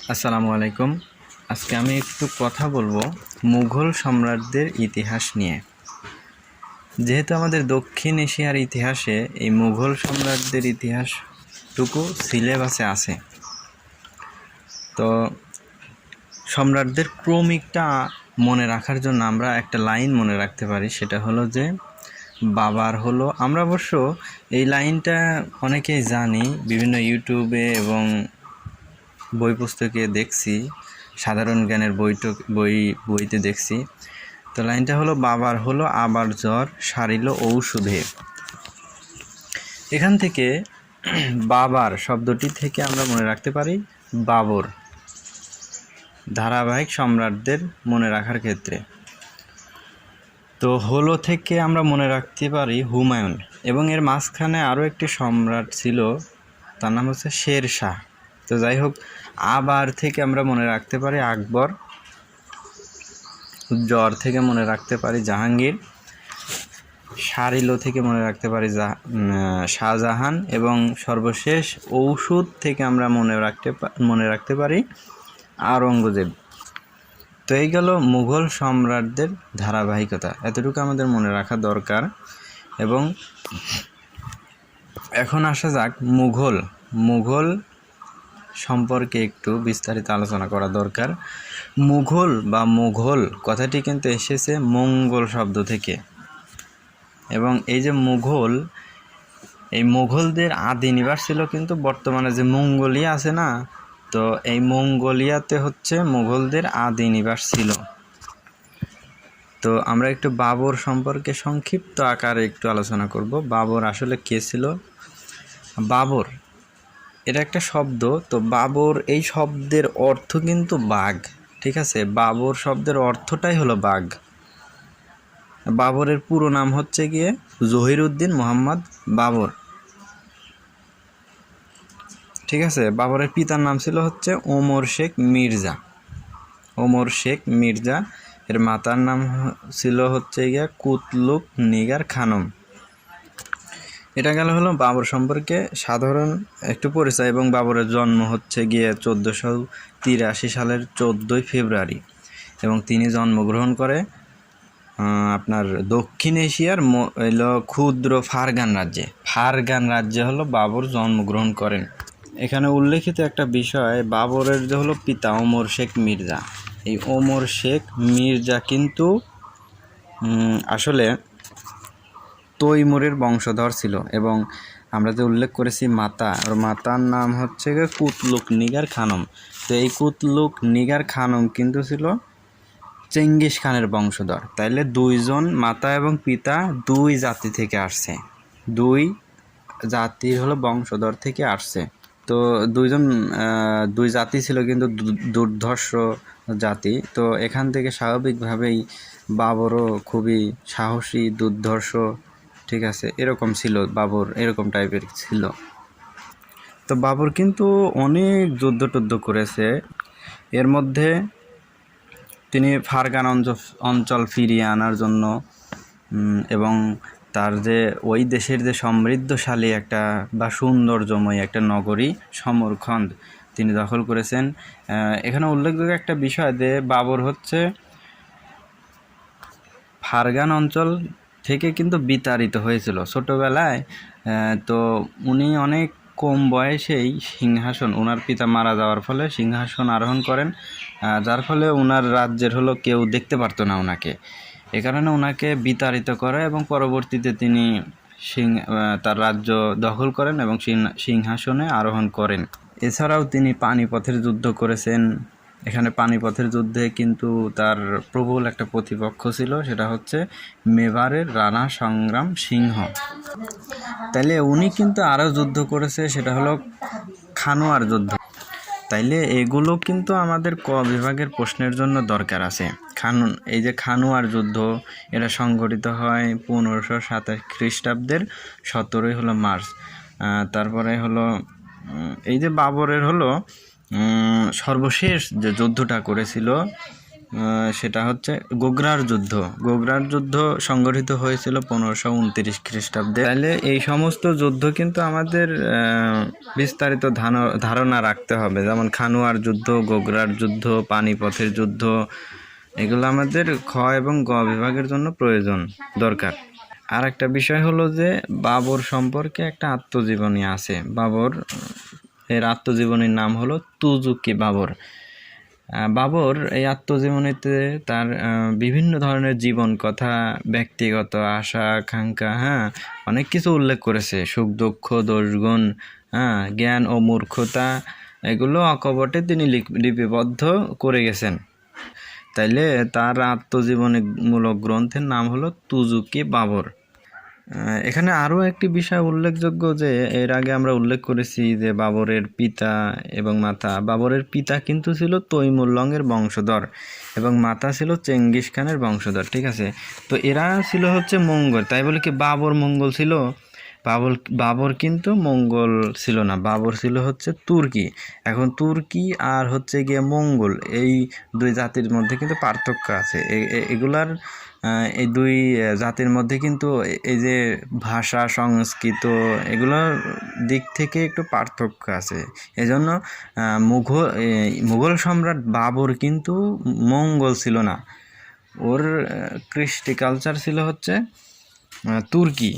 আসসালামু আলাইকুম। আজকে আমি একটু কথা বলবো মুঘল সম্রাটদের ইতিহাস নিয়ে। যেহেতু আমাদের দক্ষিণ এশিয়ার ইতিহাসে এই মুঘল সম্রাটদের ইতিহাসটুকু সিলেবাসে আছে, তো সম্রাটদের ক্রমিকটা মনে রাখার জন্য আমরা একটা লাইন মনে রাখতে পারি, সেটা হলো যে বাবার হলো, আমরা অবশ্য এই লাইনটা অনেকেই জানি, বিভিন্ন ইউটিউবে এবং বই পুস্তকে দেখছি, সাধারণ জ্ঞানের বইতে দেখছি। তো লাইনটা হলো বাবার হলো আবার জ্বর সারিল ঔষধে। এখান থেকে বাবার শব্দটি থেকে আমরা মনে রাখতে পারি বাবর, ধারাবাহিক সম্রাটদের মনে রাখার ক্ষেত্রে। তো হলো থেকে আমরা মনে রাখতে পারি হুমায়ুন, এবং এর মাঝখানে আরও একটি সম্রাট ছিল, তার নাম হচ্ছে শের শাহ। তো যাই হোক, আবার থেকে আমরা মনে রাখতে পারি আকবর, জ্বর থেকে মনে রাখতে পারি জাহাঙ্গীর, সারিলো থেকে মনে রাখতে পারি শাহজাহান, এবং সর্বশেষ ঔষধ থেকে আমরা মনে রাখতে পারি আওরঙ্গজেব। তো এই গেল মুঘল সম্রাটদের ধারাবাহিকতা, এতটুকু আমাদের মনে রাখা দরকার। এবং এখন আসা যাক মুঘল সম্পর্কে একটু বিস্তারিত আলোচনা করা দরকার। মুঘল বা মুঘল কথাটি কিন্তু এসেছে মঙ্গল শব্দ থেকে, এবং এই যে মুঘল, এই মুঘলদের আদি নিবাস ছিল কিন্তু বর্তমানে যে মঙ্গোলিয়া আছে না, তো এই মঙ্গোলিয়াতে হচ্ছে মুঘলদের আদি নিবাস ছিল। তো আমরা একটু বাবর সম্পর্কে সংক্ষিপ্ত আকারে একটু আলোচনা করব। বাবর আসলে কে ছিল? বাবর এটা একটা শব্দ। তো বাবর এই শব্দের অর্থ কিন্তু বাঘ, ঠিক আছে? বাবর শব্দের অর্থটাই হলো বাঘ। বাবরের পুরো নাম হচ্ছে গিয়ে জহিরুদ্দিন মোহাম্মদ বাবর, ঠিক আছে? বাবরের পিতার নাম ছিল হচ্ছে ওমর শেখ মির্জা। এর মাতার নাম ছিল হচ্ছে গিয়ে কুতলুক নিগার খানম। এটা গেল হলো বাবর সম্পর্কে সাধারণ একটু পরিচয়। এবং বাবরের জন্ম হচ্ছে গিয়ে 1483 সালের 14 ফেব্রুয়ারি, এবং তিনি জন্মগ্রহণ করে আপনার দক্ষিণ এশিয়ার ক্ষুদ্র ফারগান রাজ্যে হলো বাবর জন্মগ্রহণ করেন। এখানে উল্লেখিত একটা বিষয়, বাবরের যে হলো পিতা ওমর শেখ মির্জা, এই ওমর শেখ মির্জা কিন্তু আসলে তৈমুরের বংশধর ছিল। এবং আমরা যে উল্লেখ করেছি ওর মাতার নাম হচ্ছে কুতলুক নিগার খানম। তো এই কুতলুক নিগার খানম কিন্তু ছিল চেঙ্গিস খানের বংশধর। তাইলে দুইজন মাতা এবং পিতা দুই জাতি থেকে আসছে, দুই জাতির হলো বংশধর থেকে আসছে। তো দুই জাতি ছিল কিন্তু দুর্ধর্ষ জাতি। তো এখান থেকে স্বাভাবিকভাবেই বাবরও খুবই সাহসী, দুর্ধর্ষ, ঠিক আছে, এরকম ছিল বাবর, এরকম টাইপের ছিল। তো বাবর কিন্তু অনেক যুদ্ধ করেছে। এর মধ্যে তিনি ফারগান অঞ্চল ফিরিয়ে আনার জন্য এবং তার যে ওই দেশের যে সমৃদ্ধশালী একটা বা সৌন্দর্যময় একটা নগরী সমরখন্দ তিনি দখল করেছেন। এখানে উল্লেখযোগ্য একটা বিষয় যে বাবর হচ্ছে ফারগান অঞ্চল থেকে কিন্তু বিতাড়িত হয়েছিল ছোটোবেলায়। তো উনি অনেক কম বয়সেই ওনার পিতা মারা যাওয়ার ফলে সিংহাসন আরোহণ করেন, যার ফলে ওনার রাজ্যের হলো কেউ দেখতে পারতো না ওনাকে। এ কারণে ওনাকে বিতাড়িত করে এবং পরবর্তীতে তিনি তার রাজ্য দখল করেন এবং সিংহাসনে আরোহণ করেন। এছাড়াও তিনি পানিপথের যুদ্ধ করেছেন। এখানে পানিপথের যুদ্ধে কিন্তু তার প্রবল একটা প্রতিপক্ষ ছিল, সেটা হচ্ছে মেবারের রানা সংগ্রাম সিংহ। তাইলে উনি কিন্তু আরও যুদ্ধ করেছে, সেটা হলো খানোয়ার যুদ্ধ। তাইলে এগুলো কিন্তু আমাদের ক বিভাগের প্রশ্নের জন্য দরকার আছে। এই যে খানোয়ার যুদ্ধ, এটা সংঘটিত হয় 1527 খ্রিস্টাব্দের 17ই হলো মার্চ। তারপরে হলো এই যে বাবরের হলো সর্বশেষ যে যুদ্ধটা করেছিল সেটা হচ্ছে গোগরার যুদ্ধ। গোগরার যুদ্ধ সংগঠিত হয়েছিল 1529 খ্রিস্টাব্দে। তাহলে এই সমস্ত যুদ্ধ কিন্তু আমাদের বিস্তারিত ধারণা রাখতে হবে, যেমন খানুয়ার যুদ্ধ, গোগরার যুদ্ধ, পানিপথের যুদ্ধ, এগুলো আমাদের খ এবং গ বিভাগের জন্য প্রয়োজন দরকার। আর একটা বিষয় হলো যে বাবর সম্পর্কে একটা আত্মজীবনী আছে। বাবর এর আত্মজীবনীর নাম হলো তুজুকি বাবর। বাবর এই আত্মজীবনীতে তার বিভিন্ন ধরনের জীবন কথা, ব্যক্তিগত আশা আকাঙ্ক্ষা, অনেক কিছু উল্লেখ করেছে। সুখ দুঃখ, দোষগুণ, জ্ঞান ও মূর্খতা, এগুলো অকপটে তিনি লিপিবদ্ধ করে গেছেন। তাইলে তার আত্মজীবনীমূলক গ্রন্থের নাম হলো তুজুকি বাবর। এখানে আরও একটি বিষয় উল্লেখযোগ্য যে এর আগে আমরা উল্লেখ করেছি যে বাবরের পিতা এবং মাতা। বাবরের পিতা কিন্তু ছিল তৈমুরলংয়ের বংশধর এবং মাতা ছিল চেঙ্গিস খানের বংশধর, ঠিক আছে। তো এরা ছিল হচ্ছে মঙ্গল। তাই বলে কি বাবর মঙ্গল ছিল? বাবর কিন্তু মঙ্গল ছিল না, বাবর ছিল হচ্ছে তুর্কি। এখন তুর্কি আর হচ্ছে গিয়ে মঙ্গল, এই দুই জাতির মধ্যে কিন্তু পার্থক্য আছে। এগুলার এই দুই জাতির মধ্যে কিন্তু এই যে ভাষা, সংস্কৃত, এগুলোর দিক থেকে একটু পার্থক্য আছে। এজন্য মুঘল সম্রাট বাবর কিন্তু মঙ্গল ছিল না, ওর কৃষ্টি কালচার ছিল হচ্ছে তুর্কি।